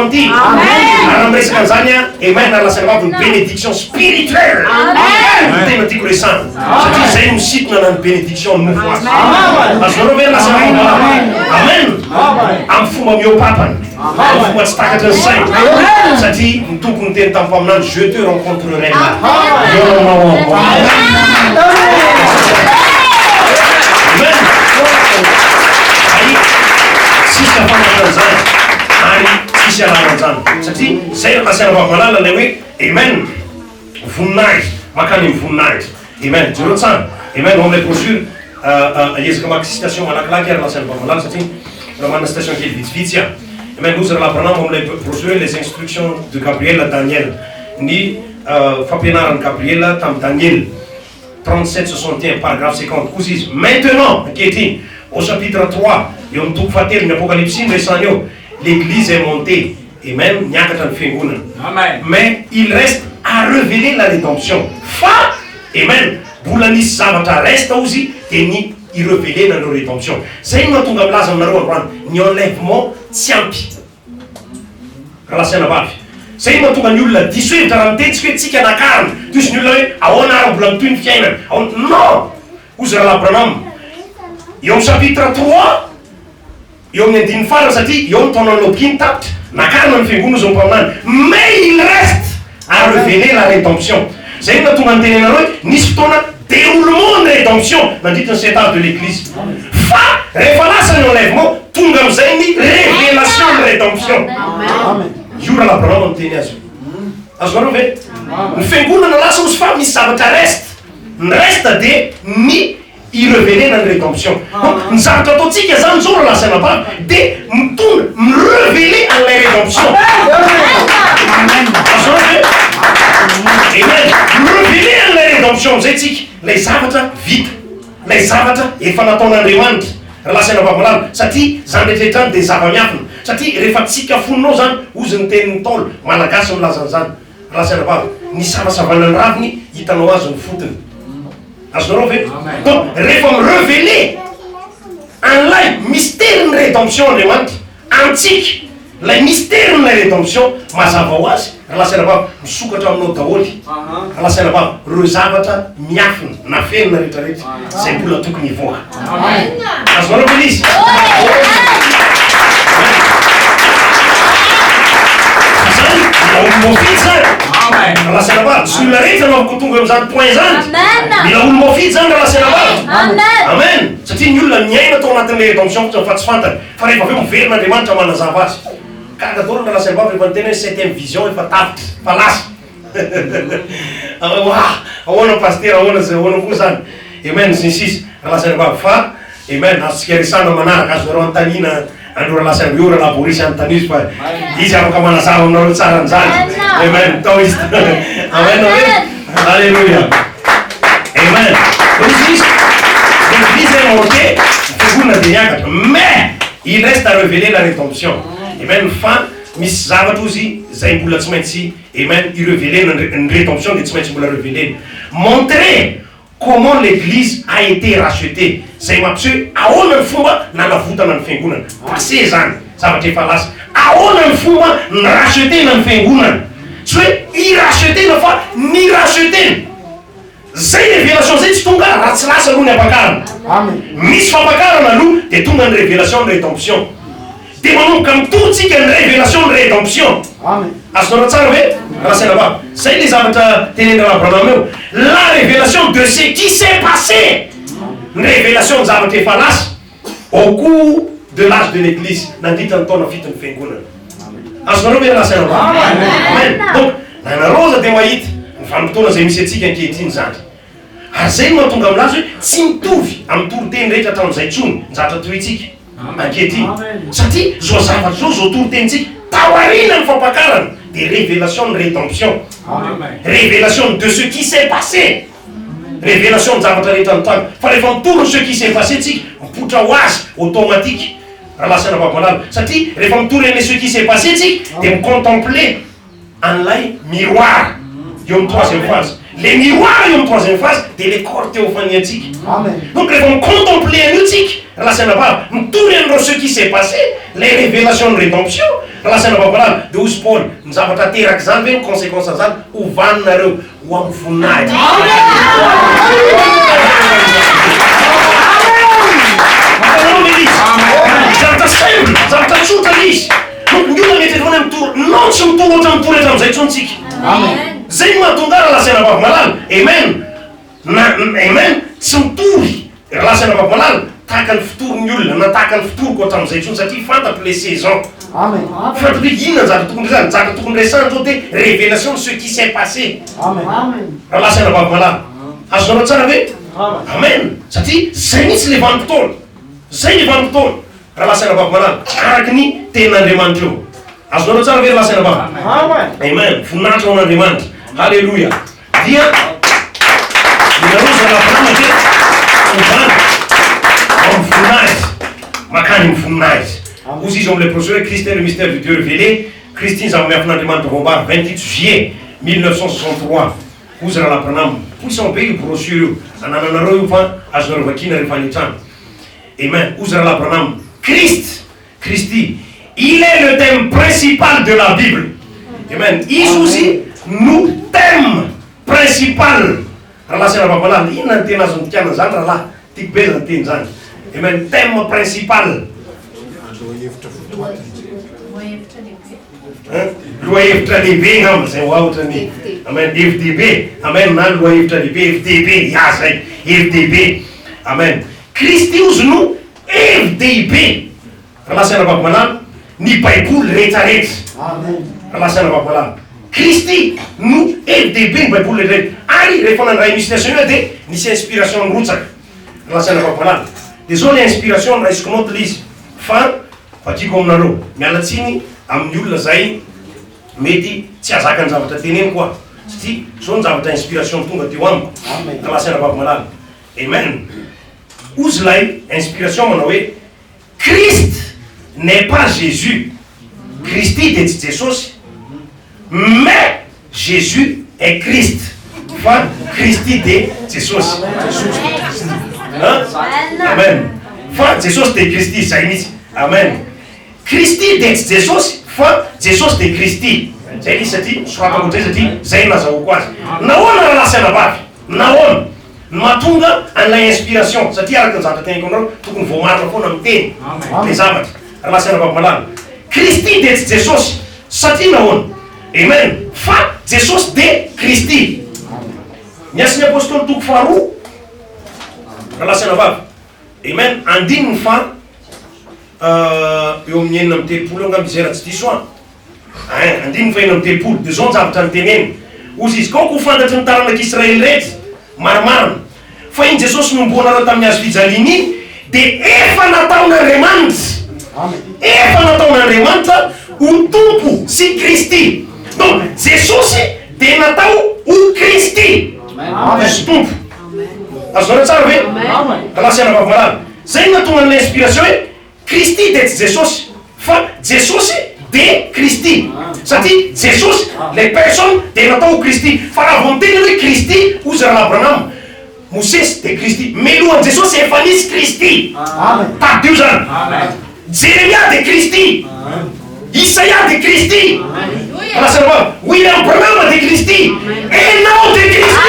garantie. Amen. Amen. Allah c'est une bénédiction spirituelle. Amen. Tena tiko resana. Zay misitona na bénédiction nous voici. Parce que nous venons Amen. Am fomba miopapana. Am fomba tsy takatra ny saina. Satria ny tompony teny tamin'ny mpaminany je te rencontrerai là. Amen. Sisy afanan'izany ary sisy alalan'izany satria zay asana vavalala ilay hoe amen voninahitra makany amin'ny voninahitra amen jereo tsara amen ao amin'ilay brochure ezaka maka citation malakilaky ary lasana vavalala satria raha manana citation kely vitsivitsy a amen ozy raha lapranamo amin'ilay brochure les instructions de Gabriel à Daniel ny fampianaran'ny Gabriel tamin'ny Daniel 37-61 paragraphe 50 ozy izy maintenant ankehitriny au chapitre 3 eo amin'ny toko fahatelo ny apocalypse resany eo l'église est montée et même niakatra ny fiangonana mais il reste à révéler la rédemption fa amen mbola nisy zavatra reste ozy de ny irevelena no rédemption zay no tonga milaza aminareo androany ny enlèvement tsy ampy ralasana vavy zay no tonga ny olona diso hevitra raha mitetsika hoe tsika nakarana toy ny olona hoe ahoana ary mbola mitoy ny fiainana non ozy raha labranam eo amin'ny chapitre 3 eo amin'ny andininy farana satria eo nytaonany lobokiny tapitra nakarana ny fiangonana zao mpaminany mais il reste à révéler la rédemption zay no tonga nytenenareo hoe nisy fotoana déroulement de rédemption nandritra ny setage de l'église fa rehefa lasa ny enlèvement tonga amizay ny révélation de rédemption io raha labranao miteny azy azonareo ve ny fiangonana lasa ozy fa misy zavatra reste ny reste de ny irevelena ny rédemption donc ny zavatra ataotsika zany zao raha lasana bavy de mitonga mirevele an'ilay rédemption azonareo ve amen mirevele an'ilay rédemption amizay tsika lay zavatra vita lay zavatra efa nataon'Andriamanitra raha lasana vavalala satria zany rehetrarehetrany de zava-miafina satria rehefa tsika foninao zany ozy ny tenin'ny Ntaolo malagasy milazan'izany raha lasana vavy ny savasavanany raviny hitanao azy ny fotony azonareo ve donc rehefa mirevelé an'ilay mystère ny rédemption Andriamanitra antsika lay mystère ny rédemption mazava ho azy raha lasana vavy misokatra aminao daholy raha lasana vavy reo zavatra miafina na fenina rehetrarehetra zay mbola tokony hivoaka azonareo ve izy zany olomofidy zany raha lasana vavy sy olona rehetra navako tonga am'izany point zany mila olomofidy zany raha lasana vavy amen satria ny olona miaina tao anatin'le rédemption fa tsy fantany fa rehefa aveo miverina Andriamanitra manazava azy kadadolo raha lasana vavy rehefa niteny hoe septième vision efa tapitra fa lasa ahoana paster ahoana zay ahoana koa zany amen sy ny sisy raha lasana vavy fa amen azontsika risana manaraka azonareo antanina andro raha lasana eo raha laborisy anotanizy fa izy afaka manazava aminareo tsara an'izany amen tao izy amen alléluia amen izy l'église est montée fiangonana de niakatra mais il reste à révéler la rédemption amen fa misy zavatra ozy zay mbola tsy maintsy amen irevelena ny rédemption de tsy maintsy mbola revelena montrer comment l'église a été rachetée zay mampiseho ahoana ny fomba nanavotana ny fiangonana passé zany zavatra efa lasa ahoana ny fomba ny rachetena ny fiangonana tsy hoe irachetena fa ny rachetena zay révélation zay tsy tonga raha tsy lasa aloha ny ampakarana misy fampakarana aloha de tonga ny révélation de rédemption de manomboka mitotsika ny révélation de rédemption azonareo tsara hoe raha saina vavy zay le zavatra tenendrana Abraham eo la révélation de ce qui s'est passé ny révélation ny zavatra efa lasa au cours de l'âge de l'église nandritra ny taona fito ny fiangonana azonareo hoe raha saina vavy amen donc nanaroza de mahita ny vanim-potoana zay misy atsika ankehitriny zany ary zay no mahatonga aminazy hoe tsy mitovy amin'ny toroteny rehetra ataon'izay tsony ny zavatra tohitsika ankehitriny satria zao zavatra zao zao torotenitsika taoarina ny fampakarana de révélation de rédemption révélation de ce qui s'est passé révélation ny zavatra rehetra notany fa rehefa mitoro ce qui s'est passé tsika mipotra ho azy automatique raha lasana vavalala satria rehefa mitoro ene ce qui s'est passé tsika de micontempler an'ilay miroir eo amin'ny troisième phase les miroirs eo amin'ny troisième phase de les corps théophanie antsika donc rehefa micontempler an'io tsika raha lasana vavy mitory an'ireo ce qui s'est passé les révélations de rédemption raha saina babalala dia ozy Paul ny zavatra teraka zany ve ny conséquence zany hovaninareo ho amin'ny voninahitra. Zavatra tsotra izy. Ny olona mety foana mitoro, non tsy mitoro oatra mitoro etra amin'izay tsontsika. Zay mahatonga raha saina babalala. Amen. Amen. Tsy mitory raha saina babalala tahaka ny fitoron'ny olona na tahaka ny fitoroko oatra amin'izay tsony satria fantapo les saisons. Amen. Fantatra hoe inona ny zavatra tokony resahana, zavatra tokony resahana zao dia révélation de ce qui s'est passé. Amen. Raha saina babalala. Azonareo tsara ve? Amen. Satria zay mihitsy le vanim-potoana. Zay le vanim-potoana. Raha saina babalala araky ny ten'Andriamanitra eo. Azonareo tsara ve raha saina babalala? Amen. Voninahitra ao an'Andriamanitra. Halleluja. Dia inareo zava-panama dia ovana ao amin'ny voninahitra. Makany amin'ny voninahitra. Ozy izy amin'ny professeur Christ est le mystère de Dieu révélé. Christ iny zava-miafin'Andriamanitra vombary 28 juillet 1963. Ozy raha lampanamo. Puissant be io brochure io. Anananareo io fa azonareo vakina rehefa hanetrano. Amen. Ozy raha lampanamo. Christi, il est le thème principal de la Bible. Amen. Izy ozy no thème principal. Raha saina babalala, inona ny tena azon'ny tiana zany raha lahy? Tiako be zany teny zany. Amen. Thème principal. Loahevitra lehibe ngamba zay ho ohatrany. Amen. FDB. Amen. Na loahevitra lehibe, FDB. Ya zay. FDB. Amen. Kristy ozy no FDB. Raha saina babalala, ny Baiboly rehetrarehetra. Raha saina babalala. Kristy no FDB ny Baiboly rehetrarehetra. Ary rehefa nandray initiation io dia nisy inspiration nirotsaka. Raha saina babalala. Dia zao le inspiration raisiko note izy. Fa vakiko aminareo mialatsiny amin'ny olona zay mety tsy azaka ny zavatra teneny koa. Satria zao ny zavatra inspiration tonga teo amiko. Raha saina babalala. Amen. Ozy lay inspiration manao hoe Christ n'est pas Jésus. Christy dia tsy Jesosy. Mais Jésus est Christ. Fa Christy dia Jesosy. Amen. Fa Jesosy dia Christy zay mihitsy. Amen. Christy dia tsy Jesosy fa Jesosy dia Christy. Zay izy satria soratako zay satria zay nazahoako azy. Nahoana raha saina bavy? Nahoana? Mahatonga an'ilay inspiration satria araka ny zavatra tenako anareo tokony voamarina foana miteny le zavatra. Raha saina babalala. Christy dia tsy Jesosy satria nahoana? Amen. Fa Jesosy dia Christy. Ny asin'ny apôstôly toko faharoa raha saina bavy. Amen. Andininy fa eo amin'ny enina amby telopolo angamba izay raha tsy diso an. Andininy fa enina amby telopolo dia zao ny zavatra ny teneny. Ozy izy kao ko fantatry ny taranak'Israely rehetra marimarina fa iny Jesosy nomboanareo tamin'ny hazo fijaliana iny dia efa nataon'Andriamanitra. Efa nataon'Andriamanitra ho tompo sy Kristy. Donc Jesosy dia natao ho Kristy. Sy tompo. Azonareo tsara ve? Raha saina babalala. Zay natonga ny inspiration hoe Kristy dia tsy Jesosy fa Jesosy dia Kristy. Satria Jesosy les personnes dia natao ho Kristy. Fa raha vao miteny hoe Kristy ozy raha Abraham Mosesy dia Kristy. Milohan'i Jesosy efa nisy Kristy. Tadio zany. Jeremia dia Kristy. Isaia dia Kristy. Raha saina bavy. William Branham dia Kristy. Enao dia Kristy.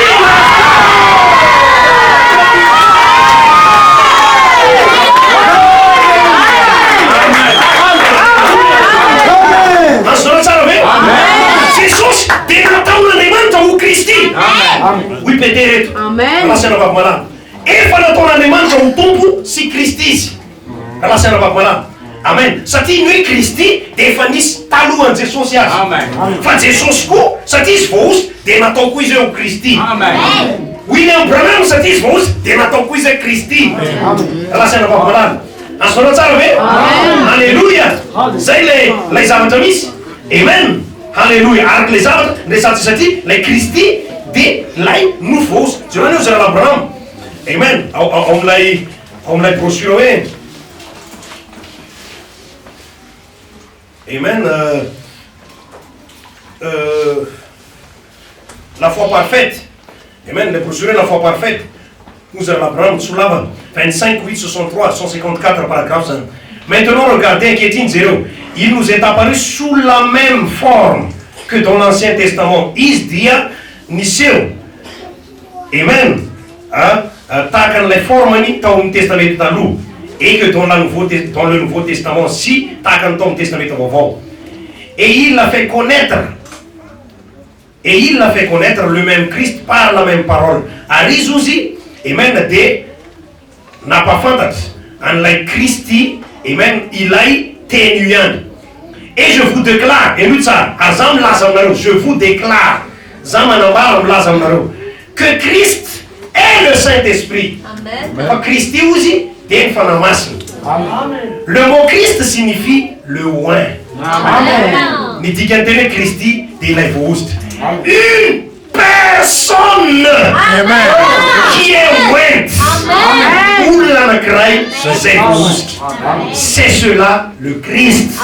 Jesosy dia nataon'Andriamanitra ho Kristy. Oui Peter. Raha saina bavy malala. Efa nataon'Andriamanitra ho tompo sy Kristy izy. Raha saina bavy malala. Amen. Satria ny hoe Kristy dia efa nisy talohan'i Jesosy azy. Fa Jesosy koa satria izy vao ozy dia natao koa izy hoe ho Kristy. William Branham satria izy vao ozy dia natao koa izy hoe Kristy. Raha saina bavy malala. Azonareo tsara ve? Alléluia. Zay lay zavatra misy. Amen. Alléluia. Araky le zavatra resatsy satria lay Kristy dia lay nouveau. Jereo ozy raha Abraham. Amen. Ao amin'ilay brochure hoe Amen. La foi parfaite. Amen. Le brochure la foi parfaite. Ozy raha Abraham Soulava 25 8 63 154 paragraphe. Maintenant regardez inquiétine zéro. il nous est apparu sous la même forme que dans l'Ancien Testament. Izy dia niseho. Amen. Tahaka les formany tao amin'ny testament taloha. Et que dans le Nouveau Testament aussi, tahaka ny tao amin'ny testament vaovao. Et il l'a fait connaître. Et il l'a fait connaître le même Christ par la même parole. Ary izy ozy, amen, de napafantatry an'ilay Kristy, amen, ilay teny ihany. Et je vous déclare, et nous ça, je vous déclare, que Christ est le Saint-Esprit. Amen. Christi usi, le mot Christ signifie le oint. Amen. Christi, une personne qui est oint. C'est cela le Christ.